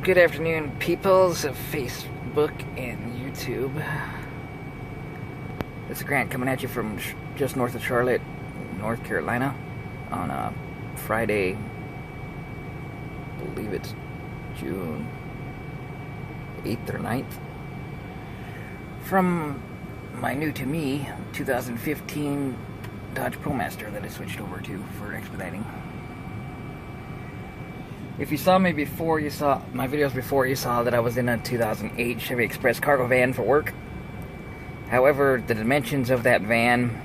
Good afternoon, peoples of Facebook and YouTube. This is Grant coming at you from just north of Charlotte, North Carolina, on a Friday. I believe it's June 8th or 9th. From my new to me 2015 Dodge Promaster that I switched over to for expediting. If you saw me before, you saw my videos before, you saw that I was in a 2008 Chevy Express cargo van for work. However, the dimensions of that van,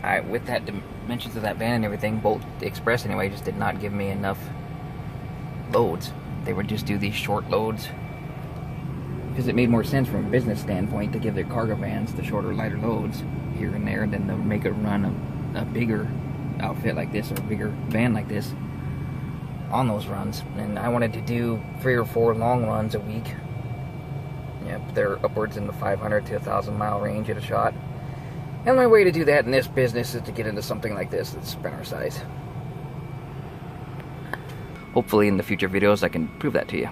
dimensions of that van and everything, both Express anyway, just did not give me enough loads. They would just do these short loads because it made more sense from a business standpoint to give their cargo vans the shorter, lighter loads here and there than to make it run a bigger outfit like this or a bigger van like this on those runs. And I wanted to do 3 or 4 long runs a week. Yep, they're upwards in the 500 to 1,000 mile range at a shot. And my way to do that in this business is to get into something like this that's sprinter size. Hopefully in the future videos I can prove that to you.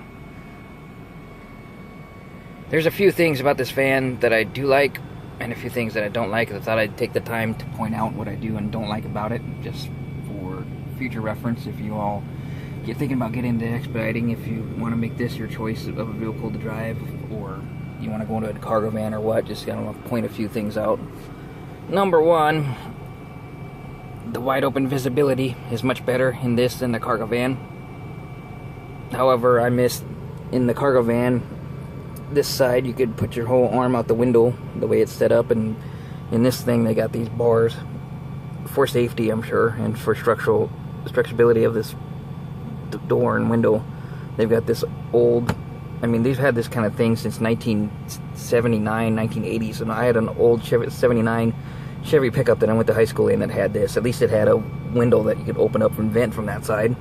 There's a few things about this van that I do like and a few things that I don't like. I thought I'd take the time to point out what I do and don't like about it, just for future reference. If you all get thinking about getting into expediting, if you want to make this your choice of a vehicle to drive, or you want to go into a cargo van or what, just I don't know, point a few things out. Number one, the wide open visibility is much better in this than the cargo van. However, I missed in the cargo van, this side you could put your whole arm out the window the way it's set up, and in this thing they got these bars for safety, I'm sure, and for structurability of this door and window. They've got this old, I mean, they've had this kind of thing since 1979, 1980s, and I had an old Chevy 79 Chevy pickup that I went to high school in that had this. At least it had a window that you could open up and vent from that side,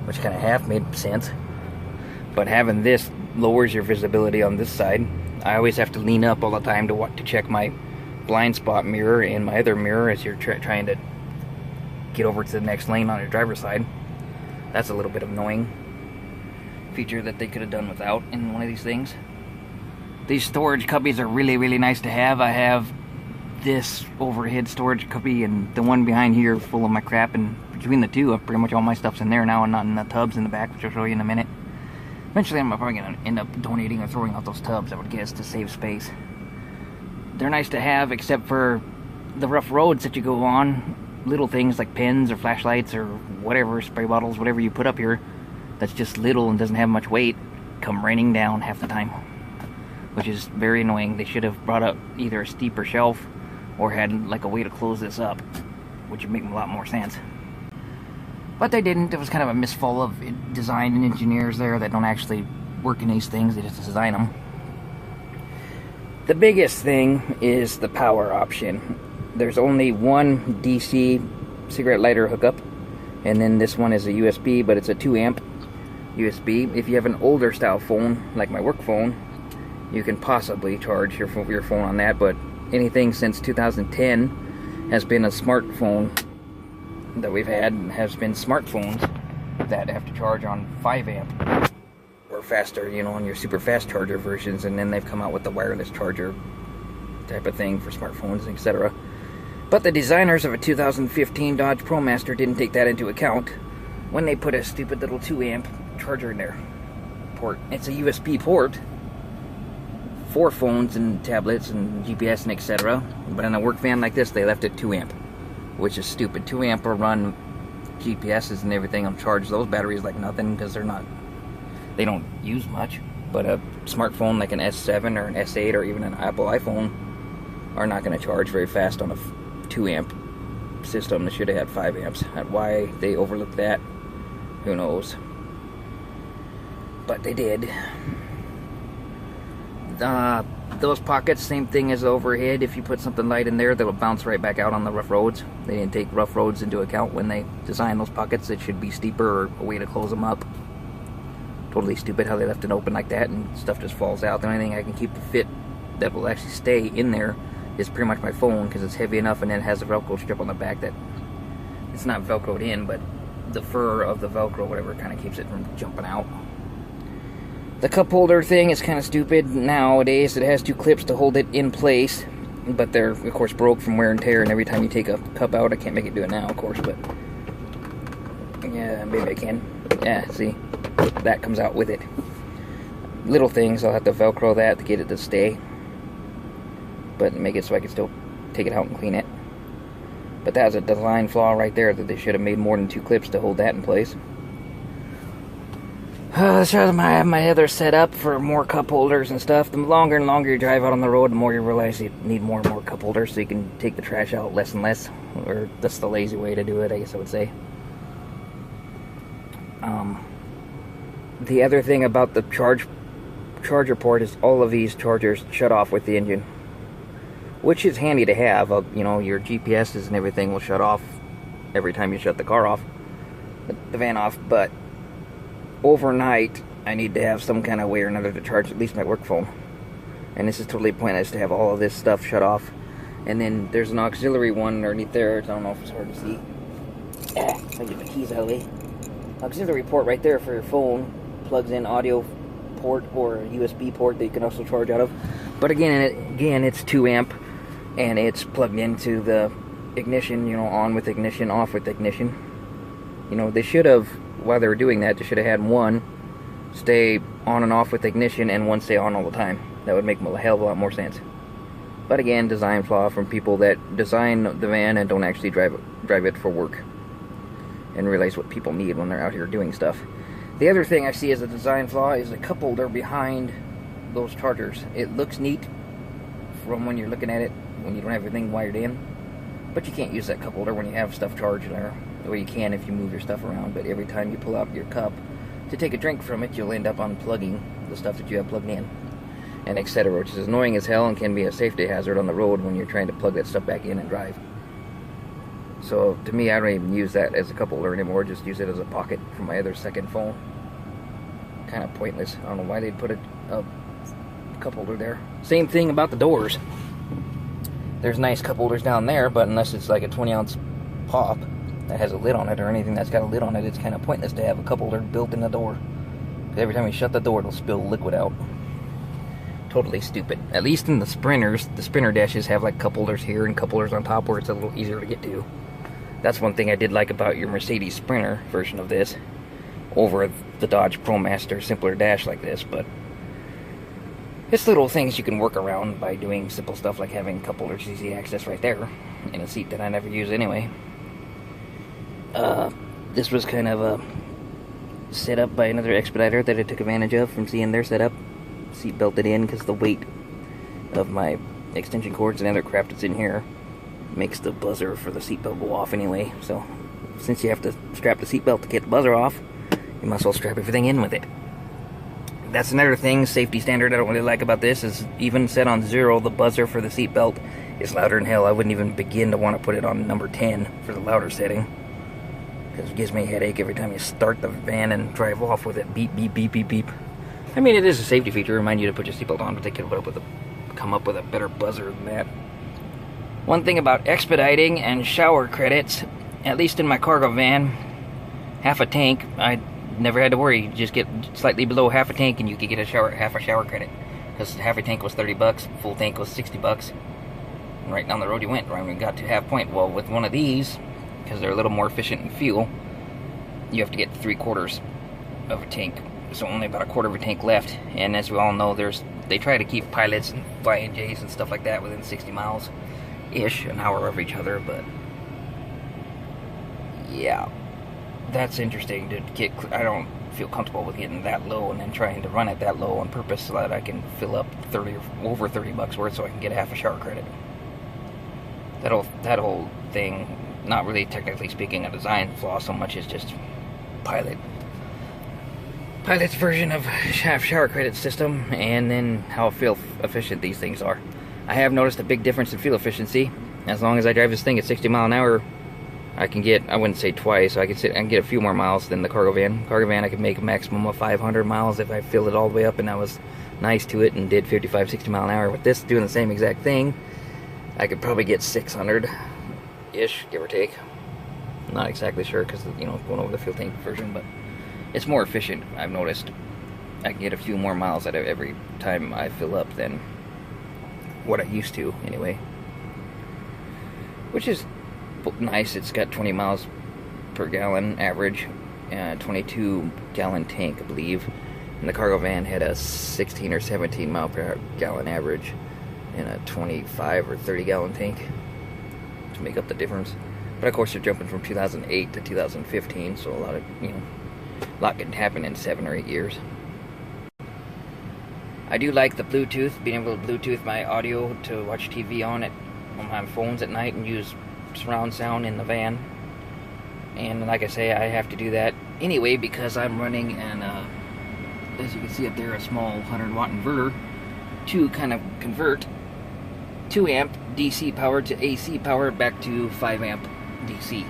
which kind of half made sense. But having this lowers your visibility on this side. I always have to lean up all the time to check my blind spot mirror and my other mirror as you're trying to get over to the next lane on your driver's side. That's a little bit annoying feature that they could have done without in one of these things. These storage cubbies are really, really nice to have. I have this overhead storage cubby and the one behind here full of my crap, and between the two, pretty much all my stuff's in there now and not in the tubs in the back, which I'll show you in a minute. Eventually I'm probably going to end up donating or throwing out those tubs, I would guess, to save space. They're nice to have, except for the rough roads that you go on. Little things like pens or flashlights or whatever, spray bottles, whatever you put up here that's just little and doesn't have much weight, come raining down half the time, which is very annoying. They should have brought up either a steeper shelf or had like a way to close this up, which would make a lot more sense. But they didn't. It was kind of a misfall of design and engineers there that don't actually work in these things, they just design them. The biggest thing is the power option. There's only one DC cigarette lighter hookup, and then this one is a USB, but it's a 2 amp USB. If you have an older style phone, like my work phone, you can possibly charge your phone on that, but anything since 2010 has been a smartphone that we've had, has been smartphones that have to charge on 5 amp or faster, you know, on your super fast charger versions, and then they've come out with the wireless charger type of thing for smartphones, etc. But the designers of a 2015 Dodge Promaster didn't take that into account when they put a stupid little 2 amp charger in their port. It's a USB port for phones and tablets and GPS and etc. But in a work van like this, they left it 2 amp, which is stupid. 2 amp will run GPSs and everything and charge those batteries like nothing because they don't use much. But a smartphone like an S7 or an S8 or even an Apple iPhone are not going to charge very fast on a 2 amp system. They should have had 5 amps. Why they overlooked that, who knows. But they did. Those pockets, same thing as the overhead. If you put something light in there, that'll bounce right back out on the rough roads. They didn't take rough roads into account when they designed those pockets. It should be steeper or a way to close them up. Totally stupid how they left it open like that and stuff just falls out. The only thing I can keep the fit that will actually stay in there is pretty much my phone, because it's heavy enough, and then it has a Velcro strip on the back that it's not Velcroed in, but the fur of the Velcro, whatever, kind of keeps it from jumping out. The cup holder thing is kind of stupid nowadays. It has 2 clips to hold it in place, but they're, of course, broke from wear and tear, and every time you take a cup out, I can't make it do it now, of course, but yeah, maybe I can. Yeah, see? That comes out with it. Little things, I'll have to Velcro that to get it to stay, but make it so I can still take it out and clean it. But that was a design flaw right there, that they should have made more than 2 clips to hold that in place. Let's try my other setup for more cup holders and stuff. The longer and longer you drive out on the road, the more you realize you need more and more cup holders, so you can take the trash out less and less. Or that's the lazy way to do it, I guess I would say. The other thing about the charger port is all of these chargers shut off with the engine, which is handy to have. You know, your GPSs and everything will shut off every time you shut the car off, the van off, but overnight, I need to have some kind of way or another to charge at least my work phone. And this is totally pointless to have all of this stuff shut off. And then there's an auxiliary one underneath there. I don't know if it's hard to see. I'll get my keys out of the way. Auxiliary port right there for your phone. Plugs in audio port or a USB port that you can also charge out of. But again, it's 2 amp. And it's plugged into the ignition, you know, on with ignition, off with ignition. You know, they should have, while they were doing that, they should have had one stay on and off with ignition and one stay on all the time. That would make a hell of a lot more sense. But again, design flaw from people that design the van and don't actually drive it for work and realize what people need when they're out here doing stuff. The other thing I see as a design flaw is the cup holder behind those chargers. It looks neat from when you're looking at it, when you don't have everything wired in, but you can't use that cup holder when you have stuff charged there. Or you can if you move your stuff around, but every time you pull out your cup to take a drink from it, you'll end up unplugging the stuff that you have plugged in, and etc., which is annoying as hell and can be a safety hazard on the road when you're trying to plug that stuff back in and drive. So to me, I don't even use that as a cup holder anymore, just use it as a pocket for my other second phone. Kind of pointless. I don't know why they'd put a cup holder there. Same thing about the doors. There's nice cup holders down there, but unless it's like a 20-ounce pop that has a lid on it, or anything that's got a lid on it, it's kind of pointless to have a cup holder built in the door. Because every time you shut the door, it'll spill liquid out. Totally stupid. At least in the Sprinters, the Sprinter dashes have like cup holders here and cup holders on top where it's a little easier to get to. That's one thing I did like about your Mercedes Sprinter version of this over the Dodge Promaster simpler dash like this, but it's little things you can work around by doing simple stuff like having cup holders easy access right there in a seat that I never use anyway. This was kind of a setup by another Expediter that I took advantage of from seeing their setup. Seat belted in because the weight of my extension cords and other crap that's in here makes the buzzer for the seatbelt go off anyway. So since you have to strap the seatbelt to get the buzzer off, you must as well strap everything in with it. That's another thing, safety standard I don't really like about this is even set on 0, the buzzer for the seatbelt is louder than hell. I wouldn't even begin to want to put it on number 10 for the louder setting, because it gives me a headache every time you start the van and drive off with it. Beep, beep, beep, beep, beep. I mean, it is a safety feature, remind you to put your seatbelt on, but they could come up with a better buzzer than that. One thing about expediting and shower credits, at least in my cargo van, half a tank, I never had to worry. You just get slightly below half a tank and you could get half a shower credit. Because half a tank was $30, full tank was $60. And right down the road you went, right when you got to half point. Well, with one of these, because they're a little more efficient in fuel, you have to get 3/4 of a tank. So only about 1/4 of a tank left. And as we all know, they try to keep pilots and flying J's and stuff like that within 60 miles-ish, an hour of each other, but yeah, that's interesting to get. I don't feel comfortable with getting that low and then trying to run it that low on purpose so that I can fill up 30 or over $30 worth so I can get half a shower credit. That whole thing, not really technically speaking a design flaw so much as just pilot's version of half shower credit system, and then how fuel efficient these things are. I have noticed a big difference in fuel efficiency. As long as I drive this thing at 60 miles an hour, I can get, I wouldn't say twice, I can get a few more miles than the cargo van. Cargo van I could make a maximum of 500 miles if I filled it all the way up and I was nice to it and did 55, 60 mile an hour. With this doing the same exact thing, I could probably get 600-ish, give or take. I'm not exactly sure because, you know, going over the fuel tank version, but it's more efficient, I've noticed. I can get a few more miles out of every time I fill up than what I used to, anyway. Which is nice. It's got 20 miles per gallon average, 22 gallon tank, I believe. And the cargo van had a 16 or 17 mile per gallon average and a 25 or 30 gallon tank to make up the difference. But of course, you're jumping from 2008 to 2015, so a lot can happen in 7 or 8 years. I do like the Bluetooth, being able to Bluetooth my audio to watch TV on my phones at night and use surround sound in the van. And like I say, I have to do that anyway because I'm running an, as you can see up there, a small 100 watt inverter to kind of convert 2 amp DC power to AC power back to 5 amp DC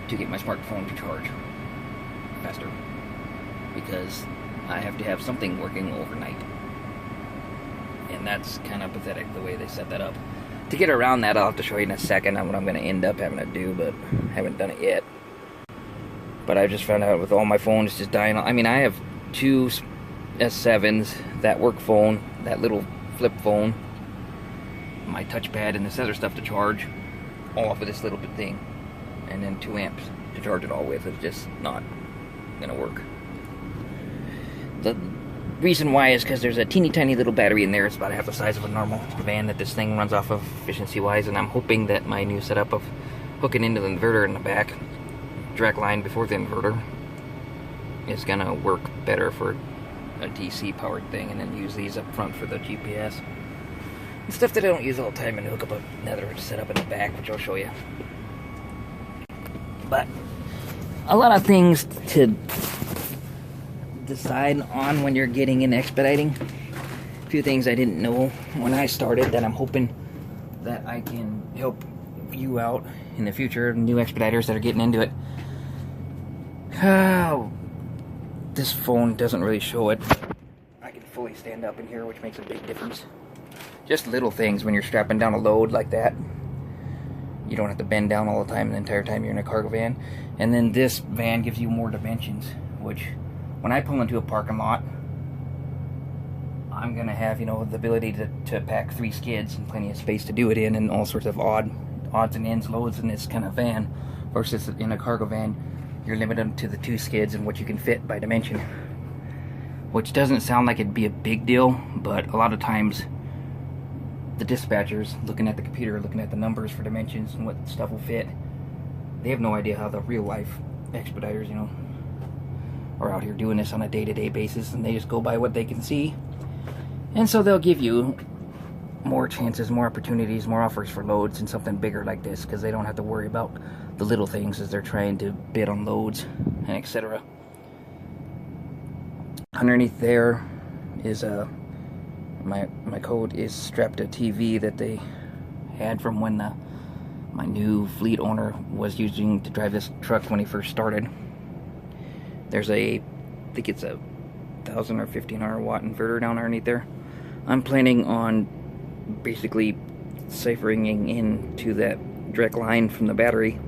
to get my smartphone to charge faster, because I have to have something working overnight. And that's kind of pathetic the way they set that up. To get around that, I'll have to show you in a second on what I'm going to end up having to do, but haven't done it yet. But I just found out with all my phones just dying. I mean, I have 2 S7s, that work phone, that little flip phone, my touchpad, and this other stuff to charge, all off of this little thing. And then 2 amps to charge it all with. It's just not going to work. The reason why is because there's a teeny tiny little battery in there. It's about half the size of a normal van that this thing runs off of efficiency wise, and I'm hoping that my new setup of hooking into the inverter in the back, direct line before the inverter, is gonna work better for a DC powered thing, and then use these up front for the GPS and stuff that I don't use all the time, and hook up another setup in the back, which I'll show you. But a lot of things to decide on when you're getting in expediting. A few things I didn't know when I started that I'm hoping that I can help you out in the future, new expediters that are getting into it. This phone doesn't really show it. I can fully stand up in here, which makes a big difference. Just little things when you're strapping down a load like that. You don't have to bend down all the time the entire time you're in a cargo van. And then this van gives you more dimensions, which when I pull into a parking lot, I'm going to have, the ability to pack 3 skids and plenty of space to do it in, and all sorts of odds and ends loads in this kind of van. Versus in a cargo van, you're limited to the 2 skids and what you can fit by dimension. Which doesn't sound like it'd be a big deal, but a lot of times the dispatchers, looking at the computer, looking at the numbers for dimensions and what stuff will fit, they have no idea how the real life expediters, are out here doing this on a day-to-day basis, and they just go by what they can see. And so they'll give you more chances, more opportunities, more offers for loads and something bigger like this, because they don't have to worry about the little things as they're trying to bid on loads and etc. Underneath there is my coat is strapped to a TV that they had from when my new fleet owner was using to drive this truck when he first started. There's I think it's a 1,000 or 1,500 watt inverter down underneath there. I'm planning on basically ciphering into that direct line from the battery,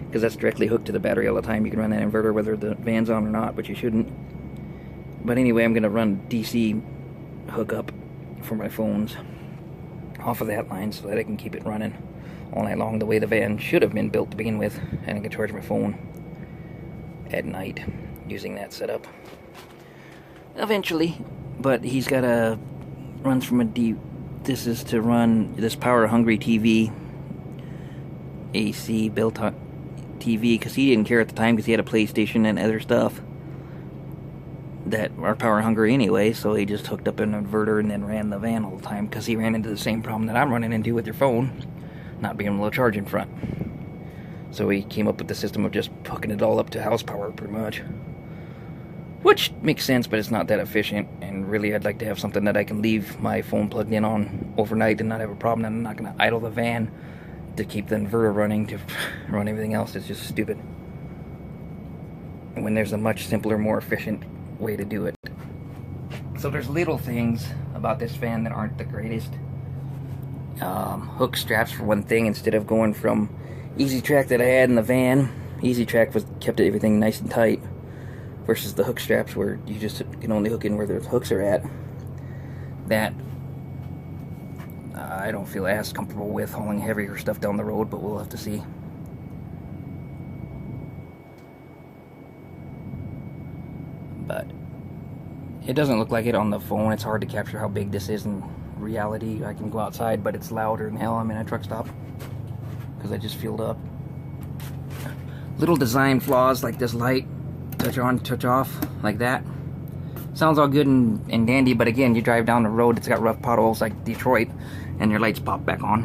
because that's directly hooked to the battery all the time. You can run that inverter whether the van's on or not, but you shouldn't. But anyway, I'm going to run DC hookup for my phones off of that line so that I can keep it running all night long the way the van should have been built to begin with, and I can charge my phone at night using that setup eventually. But he's got runs from this is to run this power hungry TV, AC built on TV, because he didn't care at the time because he had a PlayStation and other stuff that are power hungry anyway, so he just hooked up an inverter and then ran the van all the time, because he ran into the same problem that I'm running into with your phone, not being able to charge in front. So he came up with the system of just hooking it all up to house power pretty much, which makes sense, but it's not that efficient. And really, I'd like to have something that I can leave my phone plugged in on overnight and not have a problem. I'm not going to idle the van to keep the inverter running to run everything else. It's just stupid, when there's a much simpler, more efficient way to do it. So there's little things about this van that aren't the greatest. Hook straps for one thing. Instead of going from Easy Track that I had in the van, Easy Track kept everything nice and tight. versus the hook straps where you just can only hook in where the hooks are at. That I don't feel as comfortable with hauling heavier stuff down the road, but we'll have to see. But it doesn't look like it on the phone. It's hard to capture how big this is in reality. I can go outside, but it's louder than hell. I'm in a truck stop because I just fueled up. Little design flaws like this light, touch on, touch off, like that. Sounds all good and dandy, but again, you drive down the road, it's got rough potholes like Detroit, and your lights pop back on.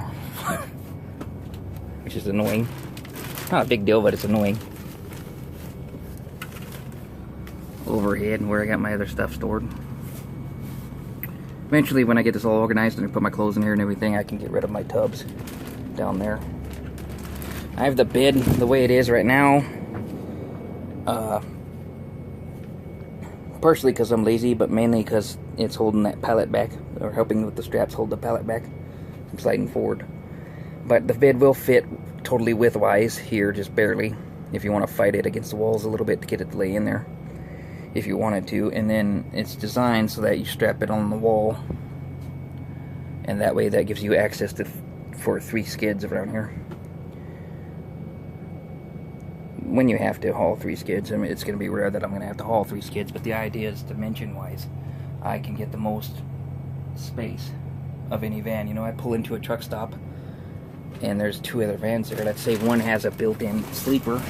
Which is annoying. Not a big deal, but it's annoying. Overhead, where I got my other stuff stored. Eventually, when I get this all organized and I put my clothes in here and everything, I can get rid of my tubs down there. I have the bed the way it is right now. Partially because I'm lazy, but mainly because it's holding that pallet back, or helping with the straps hold the pallet back from sliding forward. But the bed will fit totally widthwise here, just barely, if you want to fight it against the walls a little bit to get it to lay in there, if you wanted to. And then it's designed so that you strap it on the wall, and that way that gives you access to for 3 skids around here. When you have to haul 3 skids, I mean, it's going to be rare that I'm going to have to haul 3 skids, but the idea is dimension-wise, I can get the most space of any van. You know, I pull into a truck stop, and there's 2 other vans there. Let's say one has a built-in sleeper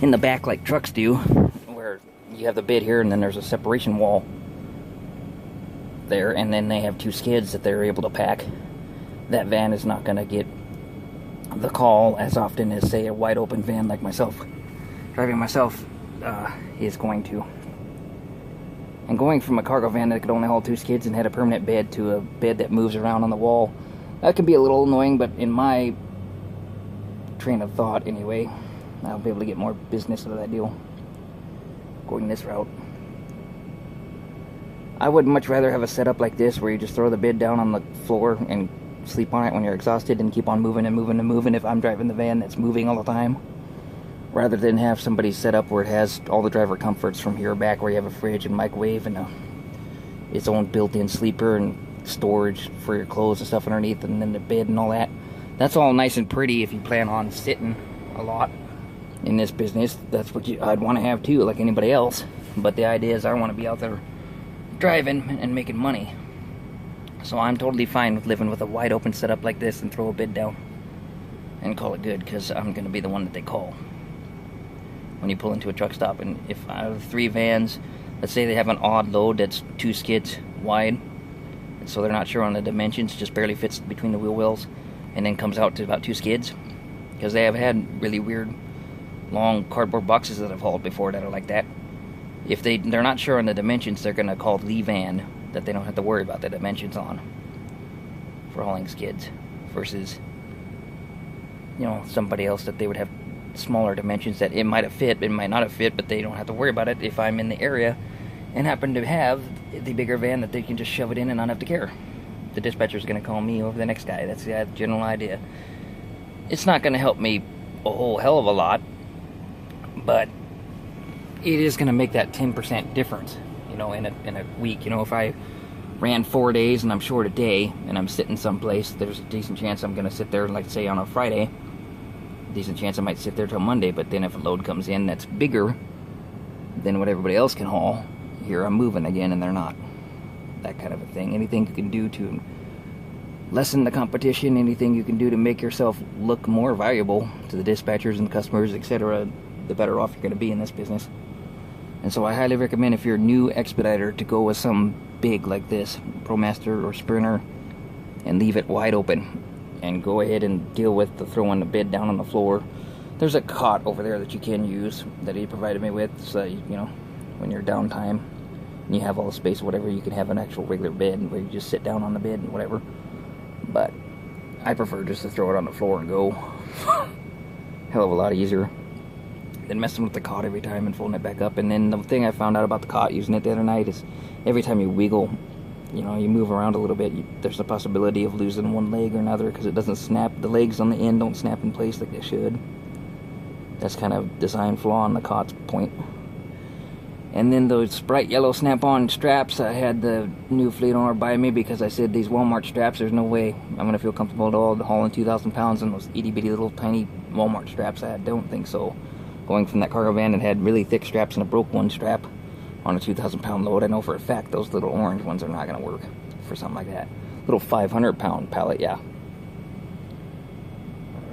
in the back like trucks do, where you have the bed here, and then there's a separation wall there, and then they have 2 skids that they're able to pack. That van is not going to get the call as often as, say, a wide open van like myself. Driving myself is going to. And going from a cargo van that could only haul 2 skids and had a permanent bed to a bed that moves around on the wall, that can be a little annoying, but in my train of thought anyway, I'll be able to get more business out of that deal going this route. I would much rather have a setup like this where you just throw the bed down on the floor and sleep on it when you're exhausted and keep on moving and moving and moving if I'm driving the van that's moving all the time, rather than have somebody set up where it has all the driver comforts from here back, where you have a fridge and microwave and its own built-in sleeper and storage for your clothes and stuff underneath, and then the bed and all that. That's all nice and pretty if you plan on sitting a lot in this business. That's what I'd want to have too, like anybody else. But the idea is I want to be out there driving and making money. So I'm totally fine with living with a wide open setup like this and throw a bed down and call it good, because I'm going to be the one that they call when you pull into a truck stop. And if I have 3 vans, let's say they have an odd load that's 2 skids wide, and so they're not sure on the dimensions, just barely fits between the wheel wells, and then comes out to about 2 skids, because they have had really weird long cardboard boxes that I've hauled before that are like that. If they're not sure on the dimensions, they're going to call the van that they don't have to worry about the dimensions on for hauling skids, versus, you know, somebody else that they would have smaller dimensions that it might have fit, it might not have fit, but they don't have to worry about it if I'm in the area and happen to have the bigger van that they can just shove it in and not have to care. The dispatcher's going to call me over the next guy. That's the general idea. It's not going to help me a whole hell of a lot, but it is going to make that 10% difference, you know, in a week. You know, if I ran 4 days and I'm short a day and I'm sitting someplace, there's a decent chance I'm going to sit there, like say on a Friday, decent chance I might sit there till Monday. But then if a load comes in that's bigger than what everybody else can haul, here I'm moving again and they're not. That kind of a thing. Anything you can do to lessen the competition, anything you can do to make yourself look more valuable to the dispatchers and customers, etc., the better off you're going to be in this business. And so I highly recommend, if you're a new expediter, to go with something big like this, Promaster or Sprinter, and leave it wide open. And go ahead and deal with the throwing the bed down on the floor. There's a cot over there that you can use that he provided me with, so you know, when you're downtime and you have all the space or whatever, you can have an actual regular bed where you just sit down on the bed and whatever. But I prefer just to throw it on the floor and go. Hell of a lot easier than messing with the cot every time and folding it back up. And then the thing I found out about the cot using it the other night is every time you wiggle, you know, you move around a little bit, there's a possibility of losing one leg or another, because it doesn't snap. The legs on the end don't snap in place like they should. That's kind of design flaw on the cot's point. And then those bright yellow snap-on straps, I had the new fleet owner buy me because I said these Walmart straps, there's no way I'm going to feel comfortable at all hauling 2,000 pounds in those itty-bitty little tiny Walmart straps. I don't think so. Going from that cargo van that had really thick straps and a broke one strap on a 2,000 pound load, I know for a fact those little orange ones are not going to work for something like that. Little 500 pound pallet, yeah.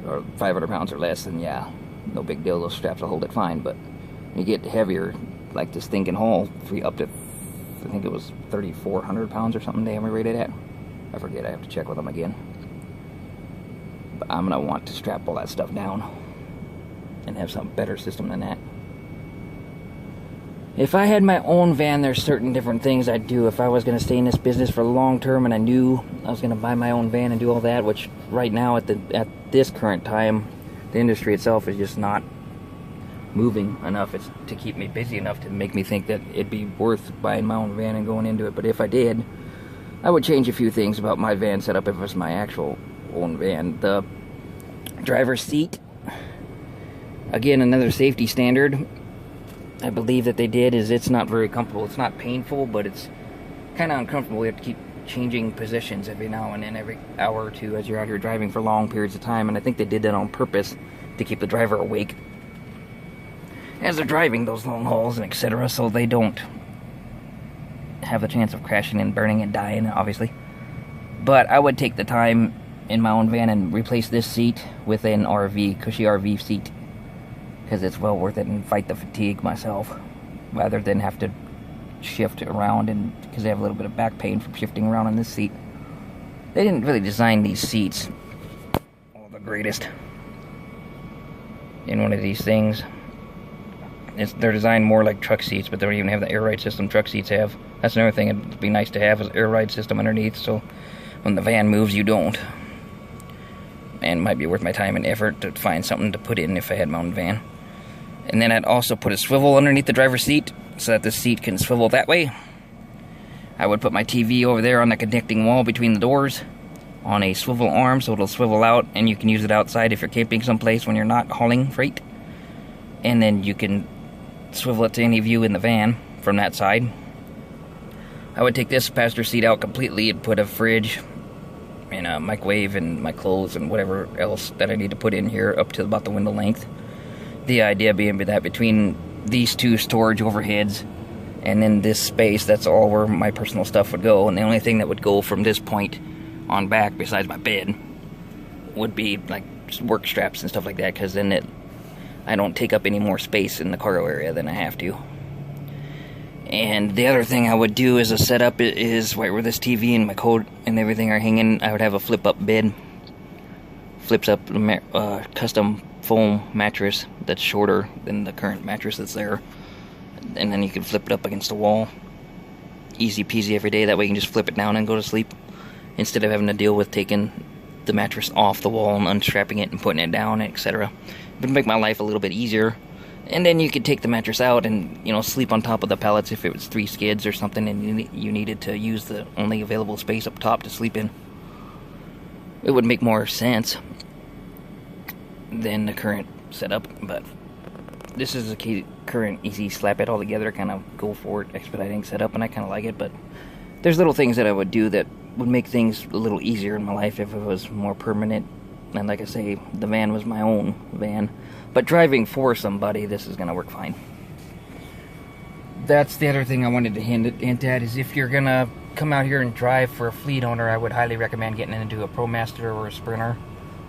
Or 500 pounds or less, then yeah, no big deal, those straps will hold it fine. But when you get heavier, like this thing can haul up to, I think it was 3,400 pounds or something they have me rated at. I forget, I have to check with them again. But I'm going to want to strap all that stuff down and have some better system than that. If I had my own van, there's certain different things I'd do. If I was going to stay in this business for the long term and I knew I was going to buy my own van and do all that, which right now at this current time, the industry itself is just not moving enough to keep me busy enough to make me think that it'd be worth buying my own van and going into it. But if I did, I would change a few things about my van setup if it was my actual own van. The driver's seat, again, another safety standard I believe that they did is it's not very comfortable. It's not painful, but it's kind of uncomfortable. You have to keep changing positions every now and then, every hour or two as you're out here driving for long periods of time. And I think they did that on purpose to keep the driver awake as they're driving those long hauls and etc., so they don't have the chance of crashing and burning and dying, obviously. But I would take the time in my own van and replace this seat with an RV, cushy RV seat, because it's well worth it and fight the fatigue myself rather than have to shift around, and because I have a little bit of back pain from shifting around on this seat. They didn't really design these seats all the greatest in one of these things. They're designed more like truck seats, but they don't even have the air ride system truck seats have. That's another thing it'd be nice to have, is an air ride system underneath, so when the van moves you don't. And it might be worth my time and effort to find something to put in if I had my own van. And then I'd also put a swivel underneath the driver's seat so that the seat can swivel that way. I would put my TV over there on the connecting wall between the doors on a swivel arm so it'll swivel out, and you can use it outside if you're camping someplace when you're not hauling freight. And then you can swivel it to any view in the van from that side. I would take this passenger seat out completely and put a fridge and a microwave and my clothes and whatever else that I need to put in here up to about the window length. The idea being that between these two storage overheads and then this space, that's all where my personal stuff would go. And the only thing that would go from this point on back, besides my bed, would be like work straps and stuff like that, because then I don't take up any more space in the cargo area than I have to. And the other thing I would do as a setup is right where this TV and my coat and everything are hanging, I would have a flip-up bed. Flips up custom foam mattress that's shorter than the current mattress that's there. And then you can flip it up against the wall. Easy peasy every day. That way you can just flip it down and go to sleep, instead of having to deal with taking the mattress off the wall and unstrapping it and putting it down, etc. It would make my life a little bit easier. And then you could take the mattress out and, sleep on top of the pallets if it was 3 skids or something and you needed to use the only available space up top to sleep in. It would make more sense than the current setup, but this is a current easy slap it all together, kind of go for it, expediting setup, and I kind of like it. But there's little things that I would do that would make things a little easier in my life if it was more permanent. And like I say, the van was my own van. But driving for somebody, this is going to work fine. That's the other thing I wanted to hint at, is if you're going to come out here and drive for a fleet owner, I would highly recommend getting into a Promaster or a Sprinter.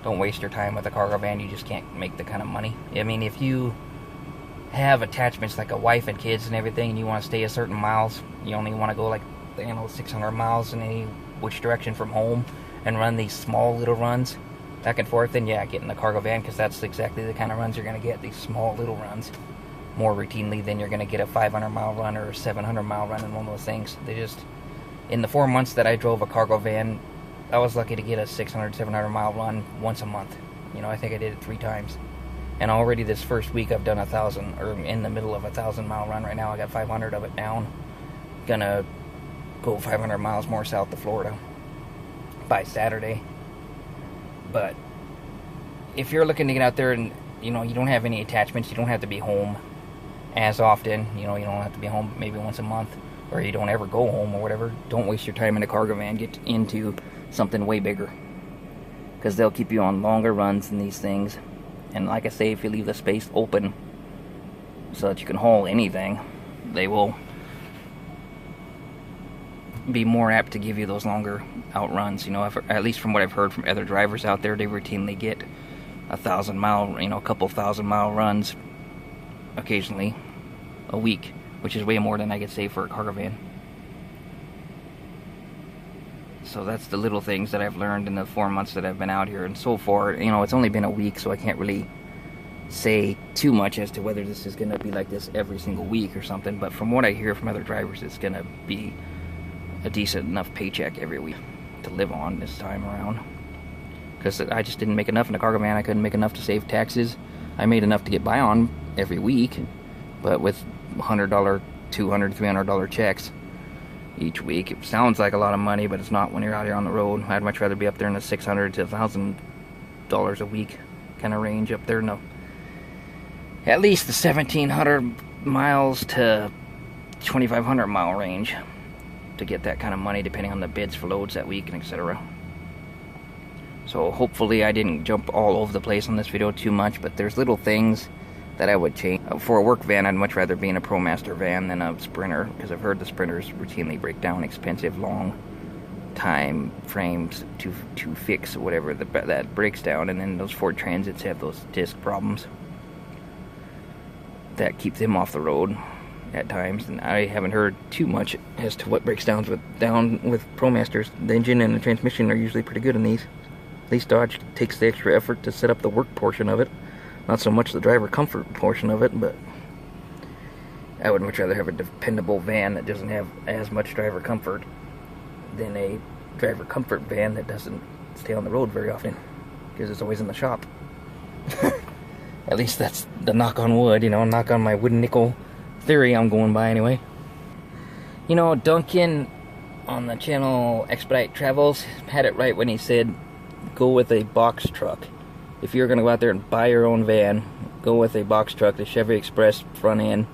Don't waste your time with a cargo van. You just can't make the kind of money. I mean, if you have attachments like a wife and kids and everything, and you want to stay a certain miles, you only want to go like, 600 miles in any which direction from home, and run these small little runs back and forth, then yeah, get in the cargo van, because that's exactly the kind of runs you're going to get, these small little runs, more routinely than you're going to get a 500 mile run or a 700 mile run in one of those things. They just, in the 4 months that I drove a cargo van, I was lucky to get a 600, 700 mile run once a month. I think I did it 3 times. And already this first week I've done 1,000, or in the middle of a 1,000 mile run right now. I got 500 of it down. Gonna go 500 miles more south to Florida by Saturday. But if you're looking to get out there and you don't have any attachments, you don't have to be home, as often. You know, you don't have to be home maybe once a month, or you don't ever go home or whatever. Don't waste your time in a cargo van. Get into something way bigger, because they'll keep you on longer runs than these things. And like I say, if you leave the space open so that you can haul anything, they will be more apt to give you those longer outruns. You know, at least from what I've heard from other drivers out there, they routinely get 1,000-mile, you know, a couple 1,000-mile runs occasionally a week, which is way more than I could say for a cargo van. So that's the little things that I've learned in the 4 months that I've been out here. And so far, you know, it's only been a week, so I can't really say too much as to whether this is going to be like this every single week or something. But from what I hear from other drivers, it's going to be a decent enough paycheck every week to live on this time around. Because I just didn't make enough in a cargo van. I couldn't make enough to save taxes. I made enough to get by on every week, but with $100, $200, $300 checks each week, it sounds like a lot of money, but it's not when you're out here on the road. I'd much rather be up there in the $600 to $1,000 a week kind of range, up there in the, at least the 1,700 miles to 2,500 mile range to get that kind of money, depending on the bids for loads that week and etc. So hopefully I didn't jump all over the place on this video too much, but there's little things that I would change. For a work van, I'd much rather be in a Promaster van than a Sprinter, because I've heard the Sprinters routinely break down expensive, long time frames to fix whatever that breaks down, and then those Ford Transits have those disc problems that keep them off the road at times. And I haven't heard too much as to what breaks down with Promasters. The engine and the transmission are usually pretty good in these. At least Dodge takes the extra effort to set up the work portion of it. Not so much the driver comfort portion of it, but I would much rather have a dependable van that doesn't have as much driver comfort than a driver comfort van that doesn't stay on the road very often, because it's always in the shop. At least that's the knock on wood, you know, knock on my wooden nickel theory I'm going by anyway. You know, Duncan on the channel Expedite Travels had it right when he said, go with a box truck. If you're going to go out there and buy your own van, go with a box truck, the Chevy Express front end,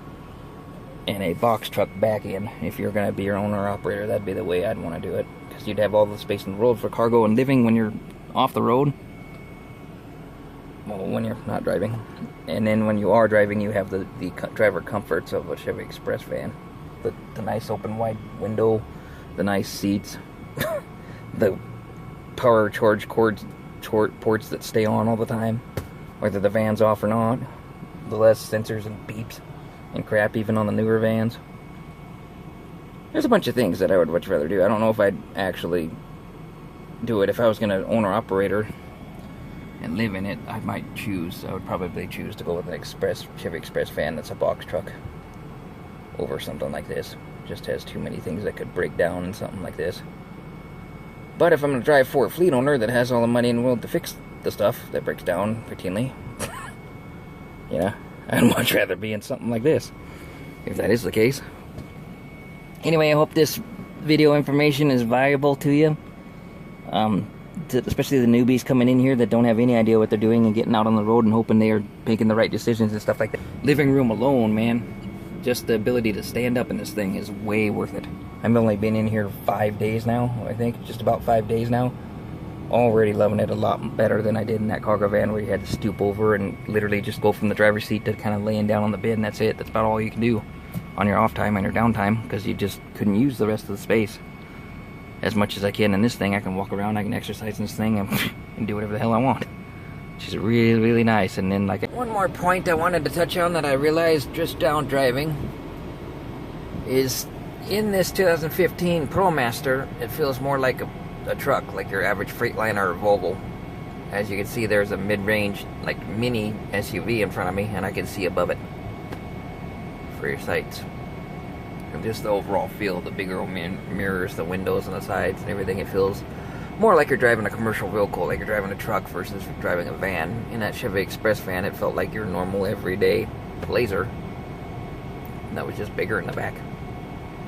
and a box truck back end. If you're going to be your owner or operator, that'd be the way I'd want to do it. Because you'd have all the space in the world for cargo and living when you're off the road. Well, when you're not driving. And then when you are driving, you have the driver comforts of a Chevy Express van. The nice open wide window, the nice seats, the power charge ports that stay on all the time, whether the van's off or not, the less sensors and beeps and crap even on the newer vans. There's a bunch of things that I would much rather do. I don't know if I'd actually do it. If I was going to own or operator and live in it, I would probably choose to go with an Chevy Express van that's a box truck over something like this. Just has too many things that could break down in something like this. But if I'm going to drive for a fleet owner that has all the money in the world to fix the stuff that breaks down routinely, you know, I'd much rather be in something like this, if that is the case. Anyway, I hope this video information is valuable to you. Especially the newbies coming in here that don't have any idea what they're doing and getting out on the road and hoping they are making the right decisions and stuff like that. Living room alone, man. Just the ability to stand up in this thing is way worth it. I've only been in here 5 days now, I think, just about 5 days now. Already loving it a lot better than I did in that cargo van where you had to stoop over and literally just go from the driver's seat to kind of laying down on the bed, and that's it. That's about all you can do on your off time and your downtime, because you just couldn't use the rest of the space as much as I can in this thing. I can walk around, I can exercise in this thing, and do whatever the hell I want, which is really, really nice. And then, like, one more point I wanted to touch on that I realized just down driving is, in this 2015 Promaster, it feels more like a truck, like your average Freightliner or Volvo. As you can see, there's a mid-range, like, mini SUV in front of me, and I can see above it for your sights. And just the overall feel, the bigger mirrors, the windows on the sides and everything, it feels more like you're driving a commercial vehicle, like you're driving a truck versus driving a van. In that Chevy Express van, it felt like your normal everyday Blazer, and that was just bigger in the back.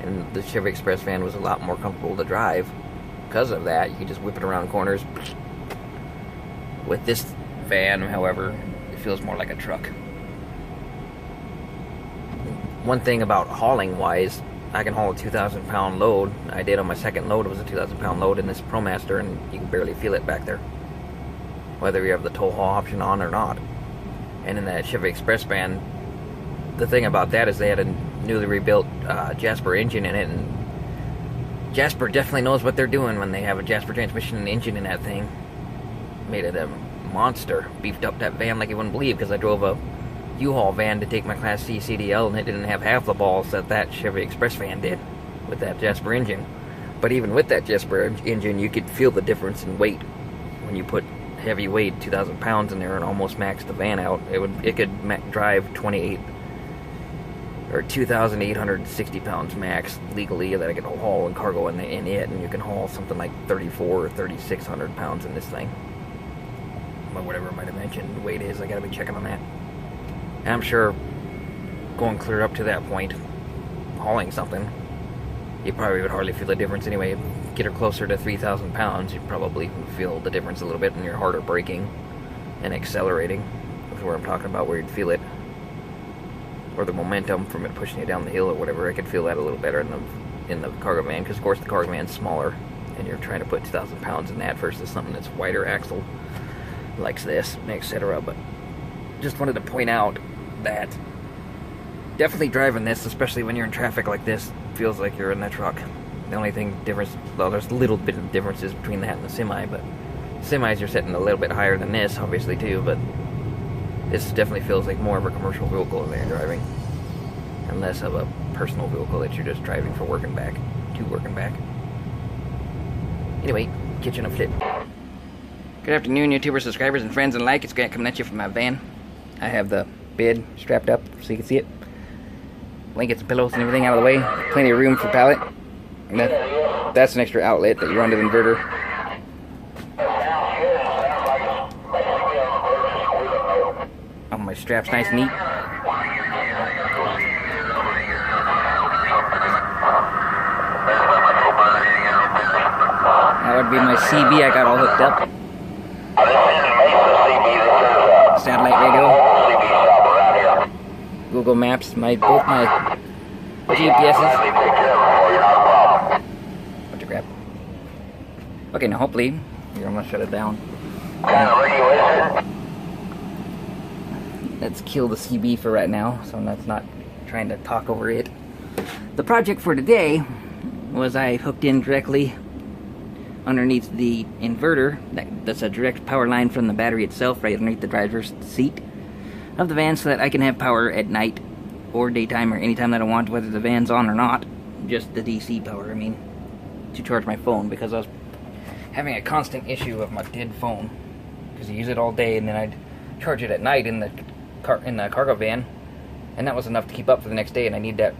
And the Chevy Express van was a lot more comfortable to drive because of that. You could just whip it around corners. With this van, however, it feels more like a truck. one thing about hauling wise, I can haul a 2,000 pound load. I did on my second load. It was a 2,000 pound load in this Promaster, and you can barely feel it back there, whether you have the tow haul option on or not. And in that Chevy Express van, the thing about that is they had a newly rebuilt Jasper engine in it, and Jasper definitely knows what they're doing when they have a Jasper transmission and engine in that thing. Made it a monster. Beefed up that van like you wouldn't believe, because I drove a U-Haul van to take my Class C CDL, and it didn't have half the balls that Chevy Express van did with that Jasper engine. But even with that Jasper engine, you could feel the difference in weight when you put heavy weight, 2,000 pounds in there, and almost max the van out. It could drive 28 or 2,860 pounds max legally that I could haul and cargo in it, and you can haul something like 34 or 3,600 pounds in this thing. Or whatever my dimension weight is, I gotta be checking on that. And I'm sure going clear up to that point, hauling something, you probably would hardly feel the difference anyway. Get her closer to 3,000 pounds, you probably feel the difference a little bit, and you're harder braking and accelerating. That's where I'm talking about, where you'd feel it. Or the momentum from it pushing you down the hill or whatever. I could feel that a little better in the cargo van, because of course the cargo van's smaller, and you're trying to put 2,000 pounds in that versus something that's wider axle, like this, etc. But just wanted to point out that definitely driving this, especially when you're in traffic like this, feels like you're in the truck. The only difference, well, there's a little bit of differences between that and the semi, but semis you're setting a little bit higher than this, obviously, too, but this definitely feels like more of a commercial vehicle that you're driving, and less of a personal vehicle that you're just driving for work and back, to work and back. Anyway, kitchen of flip. Good afternoon, YouTuber subscribers and friends and like. It's Grant coming at you from my van. I have the bed strapped up so you can see it. Blankets and pillows and everything out of the way. Plenty of room for pallet. And that's an extra outlet that you run to the inverter. Oh, my strap's nice and neat. That would be my CB I got all hooked up. Satellite radio. Google Maps, both my GPSs. Bunch of crap. Okay, now hopefully, here, I'm gonna shut it down. Let's kill the CB for right now, so that's not trying to talk over it. The project for today was I hooked in directly underneath the inverter. That's a direct power line from the battery itself right underneath the driver's seat of the van, so that I can have power at night or daytime or anytime that I want, whether the van's on or not. Just the DC power, I mean, to charge my phone, because I was having a constant issue of my dead phone, because I use it all day and then I'd charge it at night in the cargo van, and that was enough to keep up for the next day. And I need that,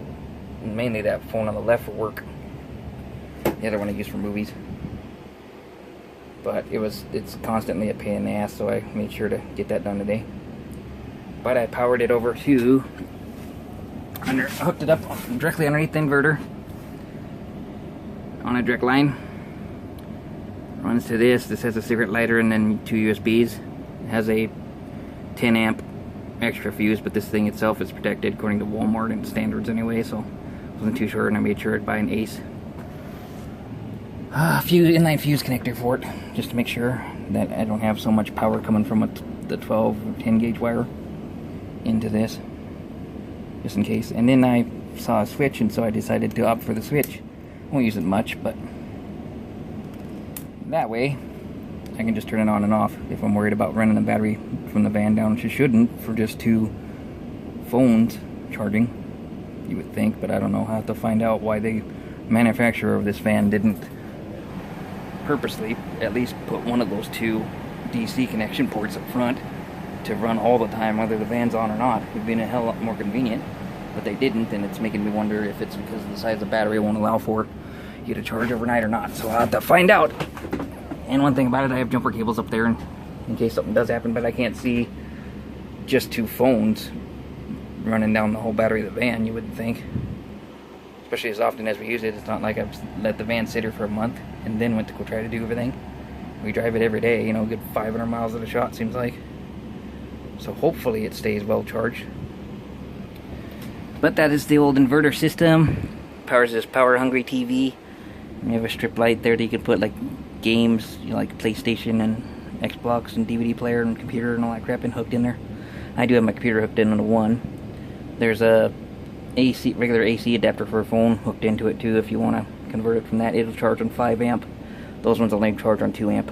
mainly that phone on the left for work, the other one I use for movies. But it's constantly a pain in the ass, so I made sure to get that done today. But I powered it over to hooked it up directly underneath the inverter on a direct line. Runs to this. This has a cigarette lighter and then 2 USBs. It has a 10 amp extra fuse, but this thing itself is protected according to Walmart and standards anyway, so I wasn't too sure, and I made sure I'd buy an Ace inline fuse connector for it, just to make sure that I don't have so much power coming from the 12 or 10 gauge wire into this, just in case. And then I saw a switch, and so I decided to opt for the switch. I won't use it much, but that way I can just turn it on and off if I'm worried about running the battery from the van down, which you shouldn't for just 2 phones charging, you would think, but I don't know. I'll have to find out why the manufacturer of this van didn't purposely at least put one of those 2 DC connection ports up front to run all the time, whether the van's on or not. It would be a hell lot more convenient, but they didn't, and it's making me wonder if it's because the size of the battery won't allow for you to charge overnight or not. So I'll have to find out. And one thing about it, I have jumper cables up there in case something does happen, but I can't see just 2 phones running down the whole battery of the van, you wouldn't think. Especially as often as we use it. It's not like I've let the van sit here for a month and then went to go try to do everything. We drive it every day, you know, a good 500 miles at a shot, seems like. So hopefully it stays well charged. But that is the old inverter system. Powers this power-hungry TV. You have a strip light there that you can put like games, you know, like PlayStation and Xbox and DVD player and computer and all that crap in hooked in there. I do have my computer hooked in on the one. There's a regular AC adapter for a phone hooked into it too if you want to convert it from that. It'll charge on 5 amp. Those ones only charge on 2 amp.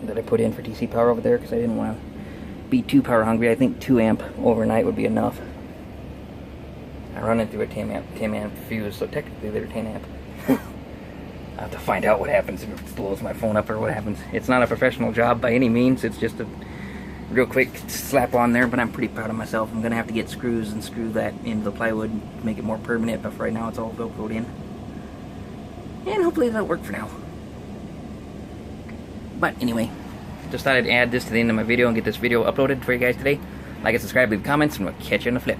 That I put in for DC power over there because I didn't want to be too power hungry. I think 2 amp overnight would be enough. I run it through a 10 amp fuse, so technically they're 10 amp. I have to find out what happens if it blows my phone up or what happens. It's not a professional job by any means. It's just a real quick slap on there, but I'm pretty proud of myself. I'm going to have to get screws and screw that into the plywood and make it more permanent, but for right now it's all Velcroed in. And hopefully that'll work for now. But anyway, just thought I'd add this to the end of my video and get this video uploaded for you guys today. Like and subscribe, leave comments, and we'll catch you in the flip.